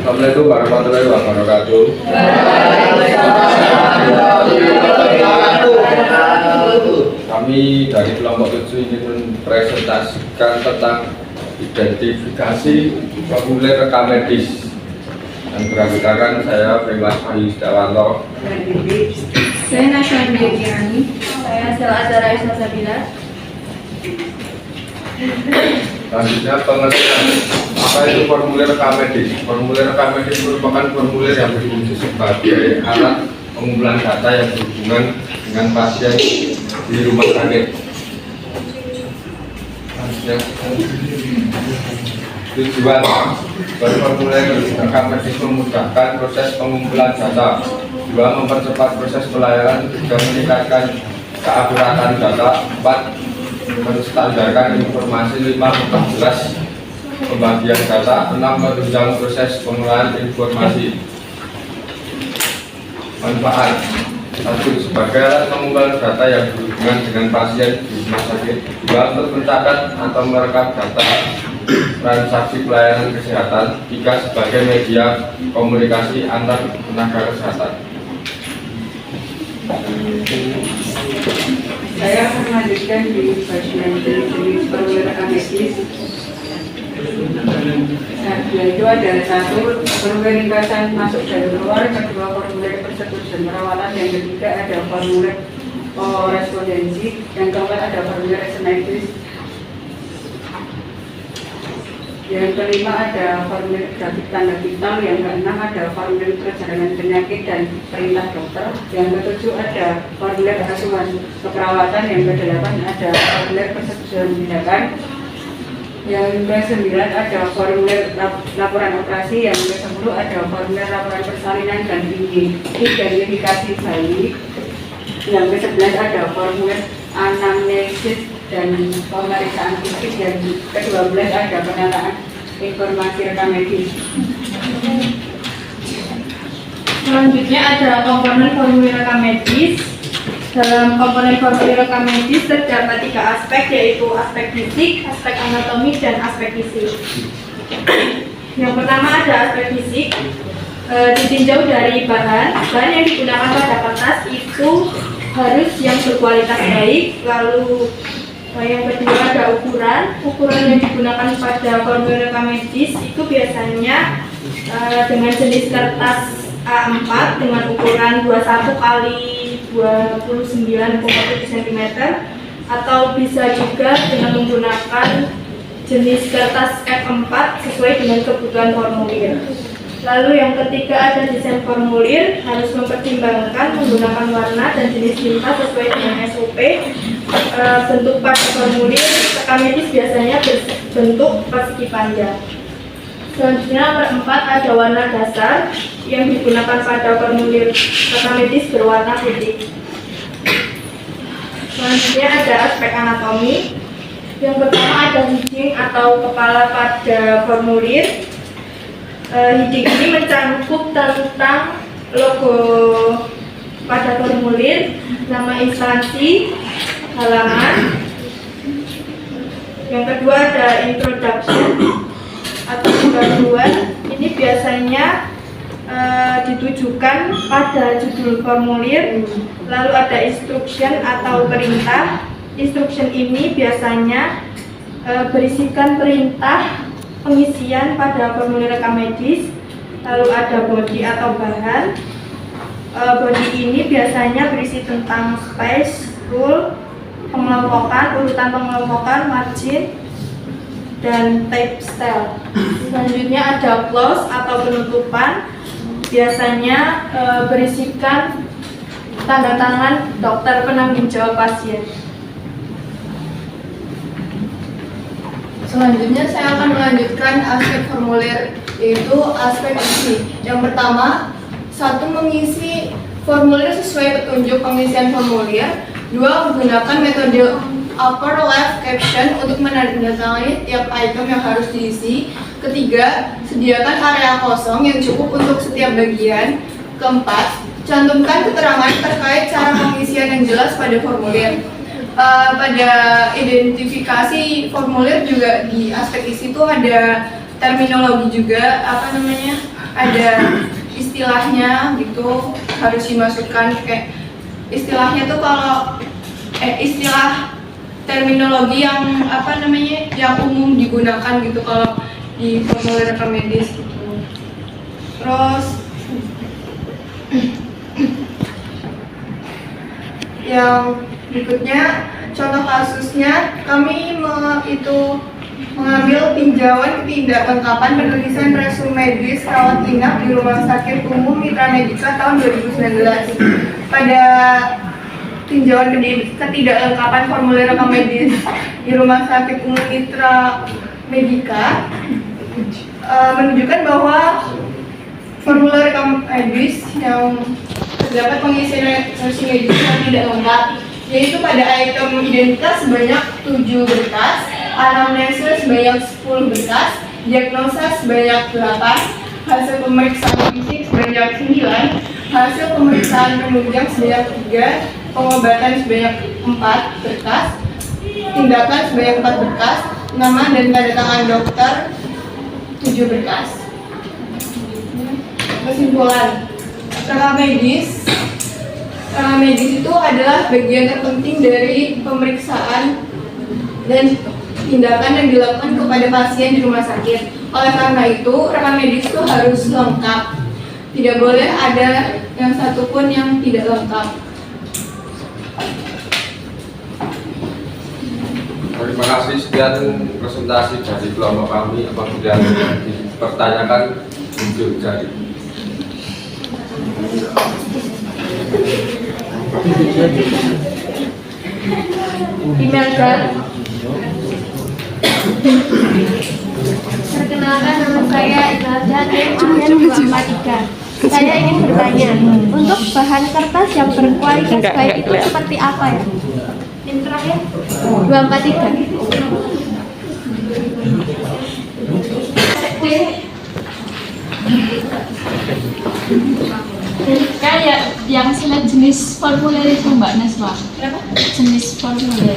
Assalamualaikum warahmatullahi wabarakatuh. Kami dari kelompok 7 ingin mempresentasikan tentang identifikasi formulir rekam medis. Dan beranggotakan saya Primas Wahyu Setiawanto. Saya Nasya Kirani. Saya Azara Isma Sabila. Selanjutnya pengertian apa itu formulir rekam medis. Formulir rekam medis merupakan formulir yang berfungsi sebagai alat pengumpulan data yang berhubungan dengan pasien di rumah sakit. Tujuan berformulir rekam medis memudahkan proses pengumpulan data. 2. Mempercepat proses pelayanan. 3. Meningkatkan keakuratan data. 4. Menstandarkan informasi. 5. Memperjelas pembagian data. 6. Menunjang proses pengolahan informasi. Manfaat. 1. Sebagai alat pengumpulan data yang berhubungan dengan pasien di rumah sakit. 2. Untuk mencatat atau merekam data transaksi pelayanan kesehatan. 3. Sebagai media komunikasi antar tenaga kesehatan. Saya akan melanjutkan di bagian jenis formulir rekam medis. Yaitu ada 1. Formulir ringkasan masuk dan keluar. 2. Formulir persetujuan perawatan. Yang ketiga ada formulir korespondensi. Yang keempat ada formulir medis. Yang kelima ada formulir grafik tanda vital. Yang keenam ada formulir perjalanan penyakit dan perintah dokter. Yang ketujuh ada formulir asuhan keperawatan. Yang kedelapan ada formulir persetujuan tindakan. Yang ke-9 ada formulir laporan operasi. Yang ke-10 ada formulir laporan persalinan dan identifikasi bayi. Yang ke-11 ada formulir anamnesis dan pemeriksaan fisik. Yang ke-12 ada penataan informasi rekam medis. Selanjutnya ada komponen formulir rekam medis. Dalam komponen formulir rekam medis terdapat 3 aspek, yaitu aspek fisik, aspek anatomi, dan aspek fisik. Yang pertama ada aspek fisik. Ditinjau dari bahan yang digunakan pada kertas itu harus yang berkualitas baik. Lalu yang kedua ada ukuran yang digunakan pada formulir rekam medis itu biasanya dengan jenis kertas A4 dengan ukuran 21 kali 29,7 cm, atau bisa juga dengan menggunakan jenis kertas F4 sesuai dengan kebutuhan formulir. Lalu yang ketiga ada desain formulir, harus mempertimbangkan menggunakan warna dan jenis tinta sesuai dengan SOP. Bentuk pada formulir rekam medis biasanya berbentuk persegi panjang. Selanjutnya nomor 4 ada warna dasar yang digunakan pada formulir rekam medis berwarna putih. Selanjutnya ada aspek anatomi. Yang pertama ada heading atau kepala pada formulir. Heading ini mencangkup tentang logo pada formulir, nama instansi, halaman. Yang kedua ada introduction atau pembaruan. Ini biasanya ditujukan pada judul formulir. Lalu ada instruction atau perintah. Instruction ini biasanya berisikan perintah pengisian pada formulir rekam medis. Lalu ada body atau bahan. Body ini biasanya berisi tentang space, rule, pengelompokan, urutan pengelompokan, margin, dan type style. Selanjutnya ada close atau penutupan. Biasanya berisikan tanda tangan dokter penanggung jawab pasien. Selanjutnya saya akan melanjutkan aspek formulir, yaitu aspek isi. Yang pertama, 1. Mengisi formulir sesuai petunjuk pengisian formulir. 2. Menggunakan metode upper left caption untuk menandatangani tiap item yang harus diisi. Ketiga, sediakan area kosong yang cukup untuk setiap bagian. Keempat, cantumkan keterangan terkait cara pengisian yang jelas pada formulir. Pada identifikasi formulir juga di aspek isi itu ada terminologi juga, ada istilahnya gitu, harus dimasukkan. Kayak istilahnya tuh kalau istilah terminologi yang apa namanya, yang umum digunakan gitu kalau di formulir rekam medis gitu. Terus yang berikutnya, contoh kasusnya kami mengambil tinjauan ketidaklengkapan bertulisan resume medis rawat inap di Rumah Sakit Umum Mitra Medika tahun 2019. Pada tinjauan ketidaklengkapan formulir rekam medis di Rumah Sakit Umum Mitra Medika menunjukkan bahwa formulir rekam medis yang terdapat pengisian resume medis yang tidak lengkap, yaitu pada item identitas sebanyak 7 berkas, anamnesis sebanyak 10 berkas, diagnosa sebanyak 8, hasil pemeriksaan fisik sebanyak 9, hasil pemeriksaan penunjang sebanyak 3, pengobatan sebanyak 4 berkas, tindakan sebanyak 4 berkas, nama dan tanda tangan dokter 7 berkas. Kesimpulan, rekam medis itu adalah bagian terpenting dari pemeriksaan dan tindakan yang dilakukan kepada pasien di rumah sakit. Oleh karena itu, rekam medis itu harus lengkap. Tidak boleh ada yang satupun yang tidak lengkap. Terima kasih, sekian presentasi dari kelompok kami. Apabila dipertanyakan, muncul jari. Imelda. Perkenalkan, nama saya Imelda Ahir 243. Saya ingin bertanya, untuk bahan kertas yang berkualitas baik itu seperti apa ya? Yang terakhir 243. Kayak yang selain jenis formulir itu Mbak Naswa. Jenis formulir.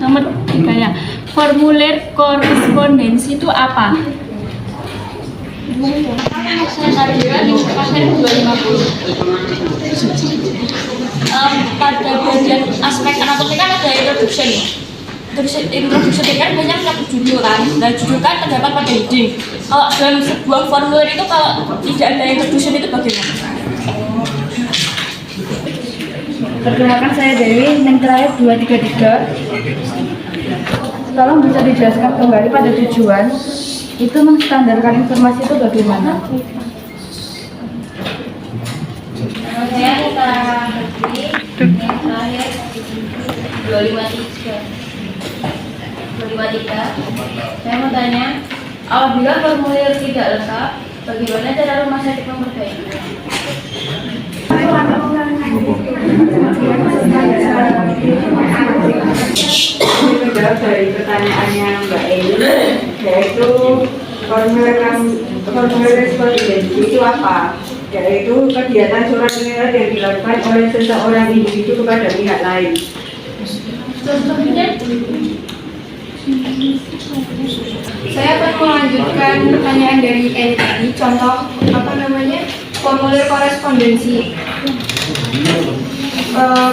Nomor 3 ya. Formulir korespondensi itu apa? Saya tadi kan pasien 250. Pada bagian aspek anatomi kan ada introduction. Introduction kan banyak judul kan, dan judul kan terdapat pada heading. Kalau dalam sebuah formulir itu kalau tidak ada introduction itu bagaimana? Perkenalkan, saya Dewi, yang terakhir 233. Tolong bisa dijelaskan kembali pada tujuan itu menstandarkan informasi itu bagaimana? Saya Utara Negeri, yang terakhir 253. Saya mau tanya, apabila formulir tidak lengkap, bagaimana cara rumah sakit memperbaikinya? Menjawab dari pertanyaannya Mbak Eni, yaitu formulir respondensi itu apa? Yaitu kegiatan surat menyurat yang dilakukan oleh seseorang individu kepada pihak lain. Contohnya? Saya akan melanjutkan pertanyaan dari Eni tadi. Contoh formulir korespondensi.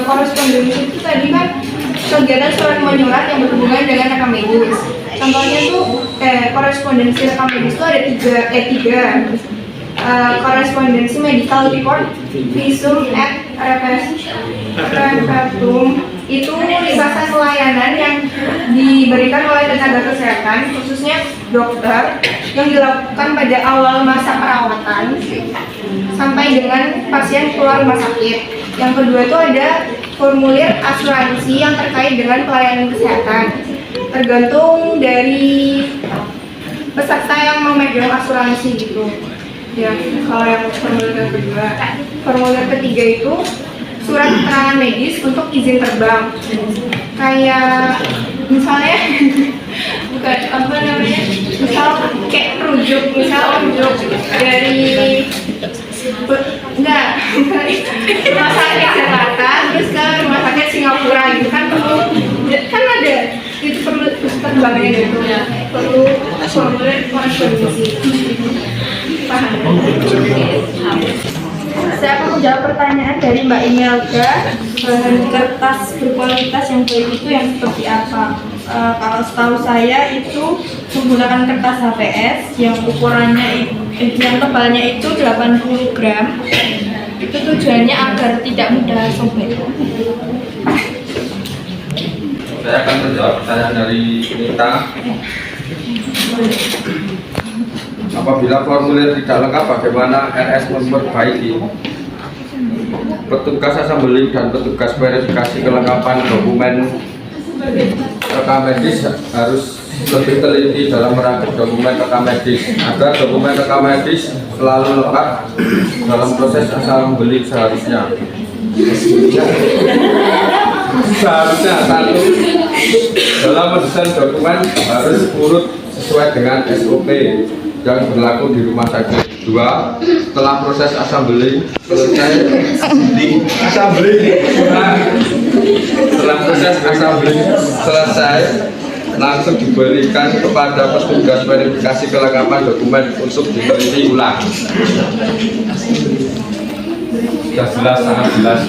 Korespondensi itu tadi kan kegiatan surat menyurat yang berhubungan dengan rekam medis. Contohnya tuh korespondensi rekam medis itu ada tiga. Korespondensi medical report, visum et repertum, itu limpasan pelayanan yang diberikan oleh tenaga kesehatan, khususnya dokter, yang dilakukan pada awal masa perawatan sampai dengan pasien keluar rumah sakit. Yang kedua itu ada formulir asuransi yang terkait dengan pelayanan kesehatan, tergantung dari peserta yang memegang asuransi gitu. Ya, kalau yang formulir kedua, formulir ketiga itu surat keterangan medis untuk izin terbang. Kayak misalnya misal kayak rujuk dari rumah sakit Jakarta terus ke rumah sakit Singapura gitu kan ada itu sebagainya gitu ya. Perlu formulir korespondensi. Paham? Saya akan menjawab pertanyaan dari Mbak Imelda. Bahan kertas berkualitas yang baik itu yang seperti apa? Kalau setahu saya itu menggunakan kertas HPS yang ukurannya yang tebalnya itu 80 gram. Itu tujuannya agar tidak mudah sobek. Saya akan menjawab pertanyaan dari Nita. Apabila formulir tidak lengkap, bagaimana RS memperbaiki? Petugas assembly dan petugas verifikasi kelengkapan dokumen rekam medis harus lebih teliti dalam merakit dokumen rekam medis agar dokumen rekam medis selalu lengkap dalam proses assembly seharusnya. Satu, dalam mendesain dokumen harus urut sesuai dengan SOP yang berlaku di rumah sakit. 2. Setelah proses assembly selesai setelah proses assembly selesai, langsung diberikan kepada petugas verifikasi kelengkapan dokumen untuk diteliti ulang. Sudah jelas, sangat jelas.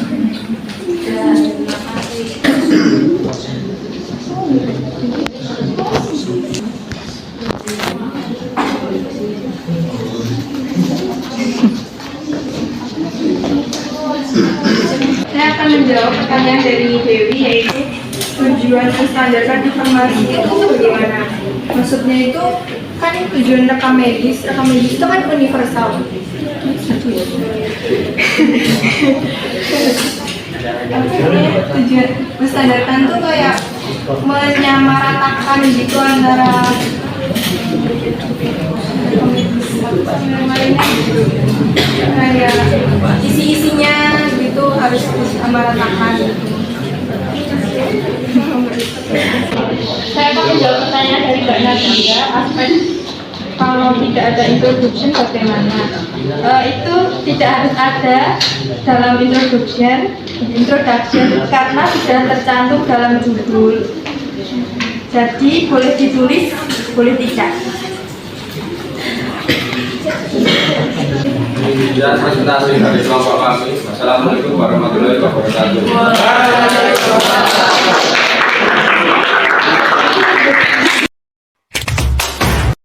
Saya akan menjawab pertanyaan dari Dewi, yaitu tujuan menstandarkan informasi itu bagaimana? Maksudnya itu kan tujuan rekam medis itu kan universal. Tujuan menstandarkan tuh kayak menyamaratakan gitu antara kayak isi-isinya gitu harus disamaratakan. Saya akan menjawab pertanyaan dari Mbak Nadia, aspek kalau tidak ada introduction bagaimana? Itu tidak harus ada dalam introduction karena sudah tercantum dalam judul. Jadi boleh ditulis, boleh tidak. Demikian presentasi dari kelompok kami. Wassalamualaikum warahmatullahi wabarakatuh.